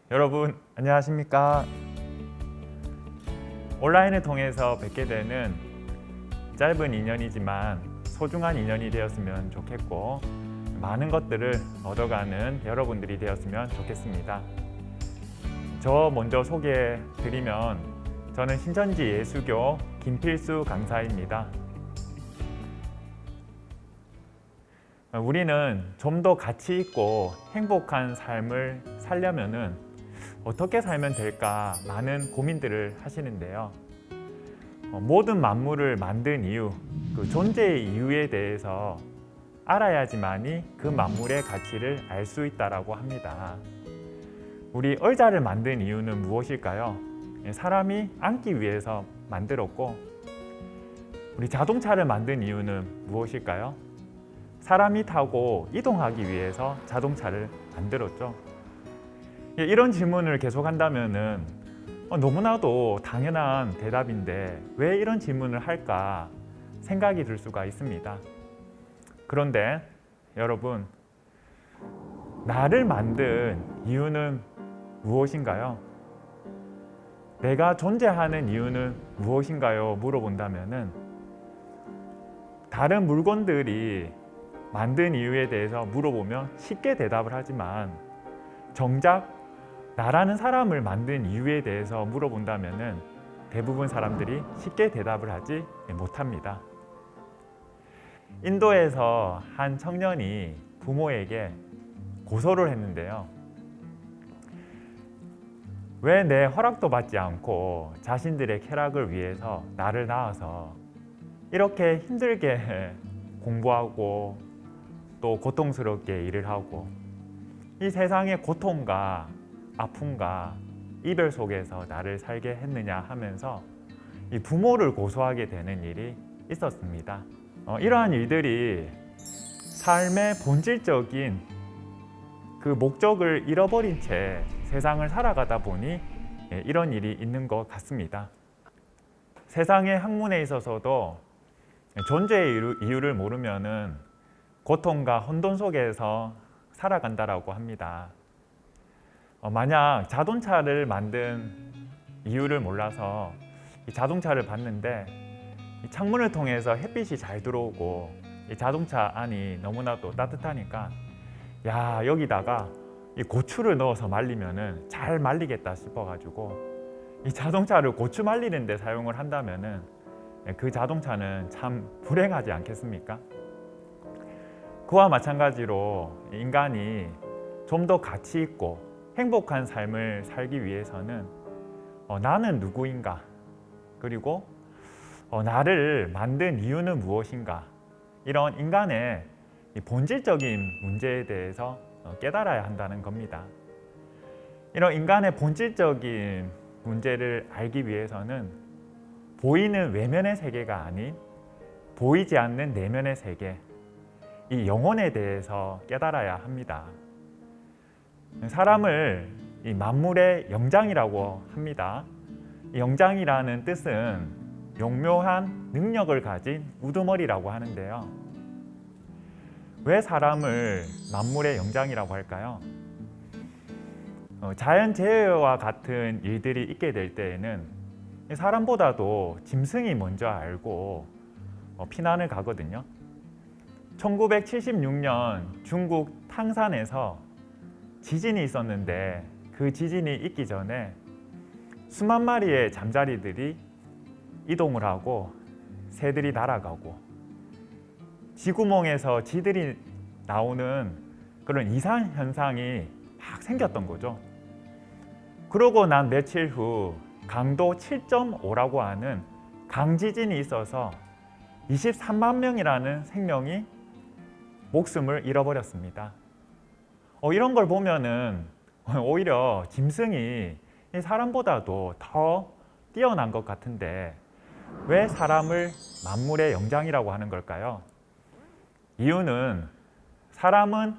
여러분 안녕하십니까? 온라인을 통해서 뵙게 되는 짧은 인연이지만 소중한 인연이 되었으면 좋겠고 많은 것들을 얻어가는 여러분들이 되었으면 좋겠습니다. 저 먼저 소개해 드리면 저는 신천지 예수교 김필수 강사입니다. 우리는 좀 더 가치 있고 행복한 삶을 살려면은 어떻게 살면 될까 많은 고민들을 하시는데요. 모든 만물을 만든 이유, 그 존재의 이유에 대해서 알아야지만이 그 만물의 가치를 알 수 있다라고 합니다. 우리 의자를 만든 이유는 무엇일까요? 사람이 앉기 위해서 만들었고, 우리 자동차를 만든 이유는 무엇일까요? 사람이 타고 이동하기 위해서 자동차를 만들었죠. 이런 질문을 계속한다면은 너무나도 당연한 대답인데 왜 이런 질문을 할까 생각이 들 수가 있습니다. 그런데 여러분, 나를 만든 이유는 무엇인가요? 내가 존재하는 이유는 무엇인가요? 물어본다면은 다른 물건들이 만든 이유에 대해서 물어보면 쉽게 대답을 하지만 정작 나라는 사람을 만든 이유에 대해서 물어본다면은 대부분 사람들이 쉽게 대답을 하지 못합니다. 인도에서 한 청년이 부모에게 고소를 했는데요. 왜 내 허락도 받지 않고 자신들의 쾌락을 위해서 나를 낳아서 이렇게 힘들게 공부하고 또 고통스럽게 일을 하고 이 세상의 고통과 아픔과 이별 속에서 나를 살게 했느냐 하면서 이 부모를 고소하게 되는 일이 있었습니다. 이러한 일들이 삶의 본질적인 그 목적을 잃어버린 채 세상을 살아가다 보니 이런 일이 있는 것 같습니다. 세상의 학문에 있어서도 존재의 이유를 모르면은 고통과 혼돈 속에서 살아간다라고 합니다. 만약 자동차를 만든 이유를 몰라서 이 자동차를 봤는데 이 창문을 통해서 햇빛이 잘 들어오고 이 자동차 안이 너무나도 따뜻하니까 야, 여기다가 이 고추를 넣어서 말리면은 잘 말리겠다 싶어가지고 이 자동차를 고추 말리는 데 사용을 한다면은 그 자동차는 참 불행하지 않겠습니까? 그와 마찬가지로 인간이 좀 더 가치 있고 행복한 삶을 살기 위해서는 나는 누구인가? 그리고 나를 만든 이유는 무엇인가? 이런 인간의 본질적인 문제에 대해서 깨달아야 한다는 겁니다. 이런 인간의 본질적인 문제를 알기 위해서는 보이는 외면의 세계가 아닌 보이지 않는 내면의 세계, 이 영혼에 대해서 깨달아야 합니다. 사람을 이 만물의 영장이라고 합니다. 이 영장이라는 뜻은 용묘한 능력을 가진 우두머리라고 하는데요. 왜 사람을 만물의 영장이라고 할까요? 자연재해와 같은 일들이 있게 될 때에는 사람보다도 짐승이 먼저 알고 피난을 가거든요. 1976년 중국 탕산에서 지진이 있었는데 그 지진이 있기 전에 수만 마리의 잠자리들이 이동을 하고 새들이 날아가고 쥐구멍에서 쥐들이 나오는 그런 이상 현상이 막 생겼던 거죠. 그러고 난 며칠 후 강도 7.5라고 하는 강지진이 있어서 23만 명이라는 생명이 목숨을 잃어버렸습니다. 이런 걸 보면은 오히려 짐승이 사람보다도 더 뛰어난 것 같은데 왜 사람을 만물의 영장이라고 하는 걸까요? 이유는 사람은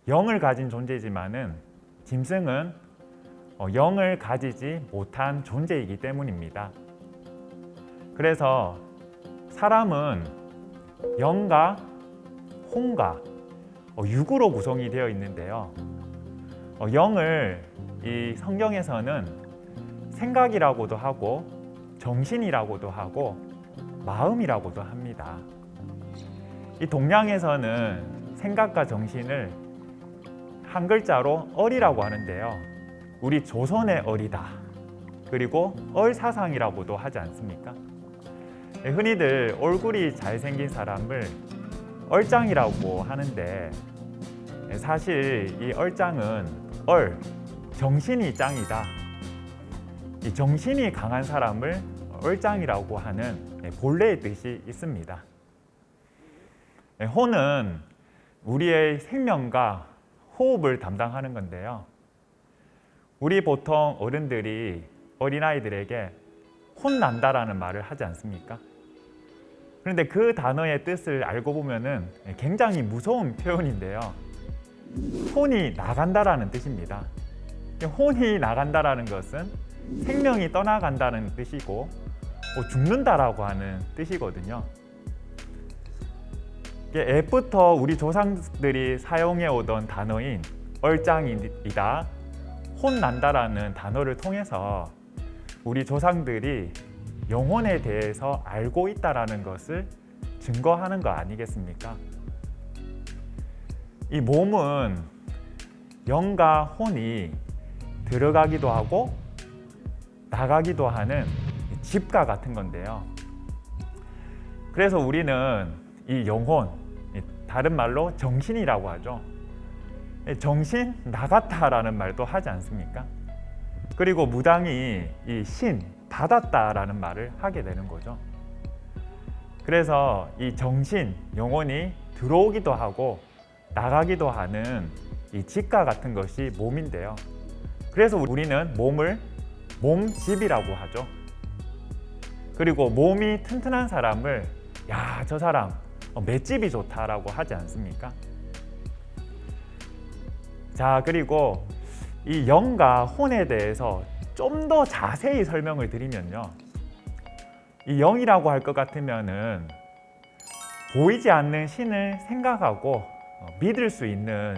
영을 가진 존재지만은 짐승은 영을 가지지 못한 존재이기 때문입니다. 그래서 사람은 영과 혼과 육으로 구성이 되어 있는데요. 영을 이 성경에서는 생각이라고도 하고 정신이라고도 하고 마음이라고도 합니다. 이 동양에서는 생각과 정신을 한 글자로 얼이라고 하는데요. 우리 조선의 얼이다. 그리고 얼사상이라고도 하지 않습니까? 흔히들 얼굴이 잘생긴 사람을 얼짱이라고 하는데 사실 이 얼짱은 정신이 짱이다. 이 정신이 강한 사람을 얼짱이라고 하는 본래의 뜻이 있습니다. 호는 우리의 생명과 호흡을 담당하는 건데요. 우리 보통 어른들이 어린아이들에게 혼난다라는 말을 하지 않습니까? 그런데 그 단어의 뜻을 알고 보면은 굉장히 무서운 표현인데요. 혼이 나간다라는 뜻입니다. 혼이 나간다라는 것은 생명이 떠나간다는 뜻이고 죽는다라고 하는 뜻이거든요. 옛부터 우리 조상들이 사용해 오던 단어인 얼짱이다, 혼난다라는 단어를 통해서 우리 조상들이 영혼에 대해서 알고 있다라는 것을 증거하는 거 아니겠습니까? 이 몸은 영과 혼이 들어가기도 하고 나가기도 하는 집과 같은 건데요. 그래서 우리는 이 영혼, 다른 말로 정신이라고 하죠. 정신 나갔다라는 말도 하지 않습니까? 그리고 무당이 이 신 받았다라는 말을 하게 되는 거죠. 그래서 이 정신, 영혼이 들어오기도 하고 나가기도 하는 이 집과 같은 것이 몸인데요. 그래서 우리는 몸을 몸집이라고 하죠. 그리고 몸이 튼튼한 사람을 야, 저 사람 맷집이 좋다라고 하지 않습니까? 자, 그리고 이 영과 혼에 대해서 좀 더 자세히 설명을 드리면요. 이 영이라고 할 것 같으면은 보이지 않는 신을 생각하고 믿을 수 있는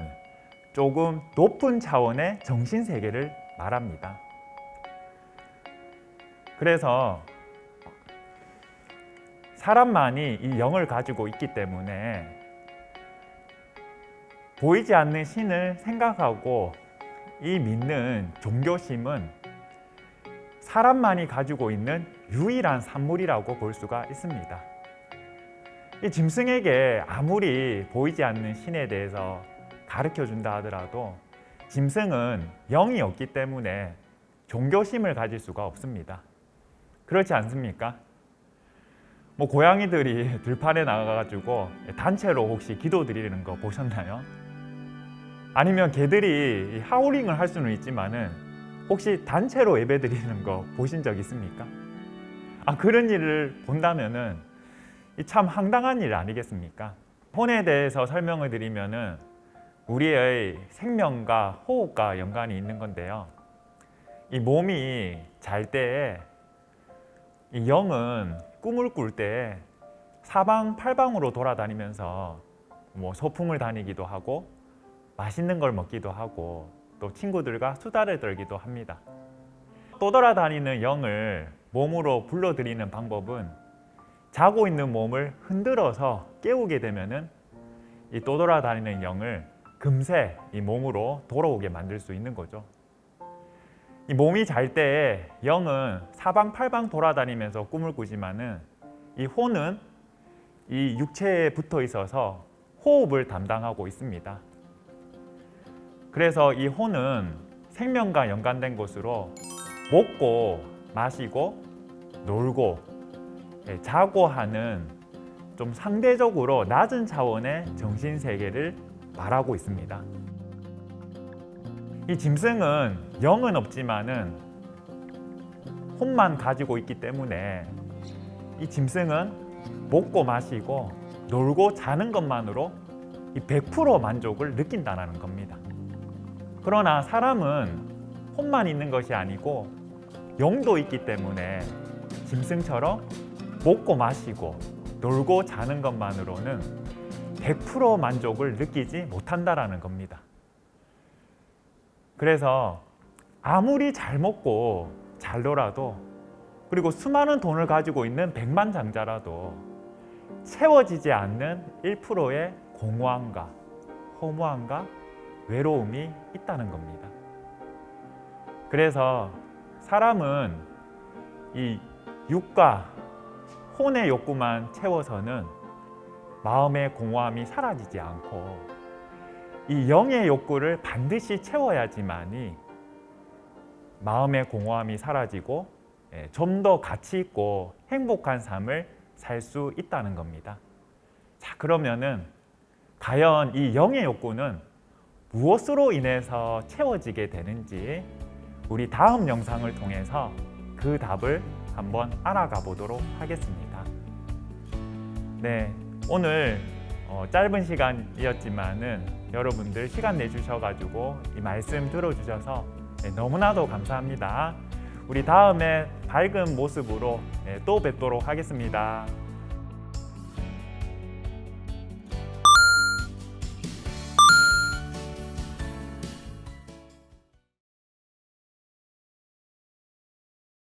조금 높은 차원의 정신 세계를 말합니다. 그래서 사람만이 이 영을 가지고 있기 때문에 보이지 않는 신을 생각하고 이 믿는 종교심은 사람만이 가지고 있는 유일한 산물이라고 볼 수가 있습니다. 이 짐승에게 아무리 보이지 않는 신에 대해서 가르쳐 준다 하더라도 짐승은 영이 없기 때문에 종교심을 가질 수가 없습니다. 그렇지 않습니까? 고양이들이 들판에 나가가지고 단체로 혹시 기도 드리는 거 보셨나요? 아니면 개들이 하울링을 할 수는 있지만은 혹시 단체로 예배 드리는 거 보신 적 있습니까? 그런 일을 본다면은 참 황당한 일 아니겠습니까? 혼에 대해서 설명을 드리면은 우리의 생명과 호흡과 연관이 있는 건데요. 이 몸이 잘 때에 이 영은 꿈을 꿀 때 사방팔방으로 돌아다니면서 소풍을 다니기도 하고 맛있는 걸 먹기도 하고 또 친구들과 수다를 떨기도 합니다. 떠돌아다니는 영을 몸으로 불러들이는 방법은 자고 있는 몸을 흔들어서 깨우게 되면은 이 떠돌아다니는 영을 금세 이 몸으로 돌아오게 만들 수 있는 거죠. 이 몸이 잘 때 영은 사방팔방 돌아다니면서 꿈을 꾸지만은 이 혼은 이 육체에 붙어 있어서 호흡을 담당하고 있습니다. 그래서 이 혼은 생명과 연관된 곳으로 먹고 마시고 놀고 자고 하는 좀 상대적으로 낮은 차원의 정신 세계를 말하고 있습니다. 이 짐승은 영은 없지만은 혼만 가지고 있기 때문에 이 짐승은 먹고 마시고 놀고 자는 것만으로 100% 만족을 느낀다는 겁니다. 그러나 사람은 혼만 있는 것이 아니고 영도 있기 때문에 짐승처럼 먹고 마시고 놀고 자는 것만으로는 100% 만족을 느끼지 못한다라는 겁니다. 그래서 아무리 잘 먹고 잘 놀아도, 그리고 수많은 돈을 가지고 있는 백만장자라도 채워지지 않는 1%의 공허함과 허무함과 외로움이 있다는 겁니다. 그래서 사람은 이 육과 혼의 욕구만 채워서는 마음의 공허함이 사라지지 않고, 이 영의 욕구를 반드시 채워야지만이 마음의 공허함이 사라지고 좀 더 가치 있고 행복한 삶을 살 수 있다는 겁니다. 자, 그러면은 과연 이 영의 욕구는 무엇으로 인해서 채워지게 되는지 우리 다음 영상을 통해서 그 답을 한번 알아가 보도록 하겠습니다. 네, 오늘 짧은 시간이었지만은 여러분들 시간 내주셔가지고 이 말씀 들어주셔서 너무나도 감사합니다. 우리 다음에 밝은 모습으로 또 뵙도록 하겠습니다.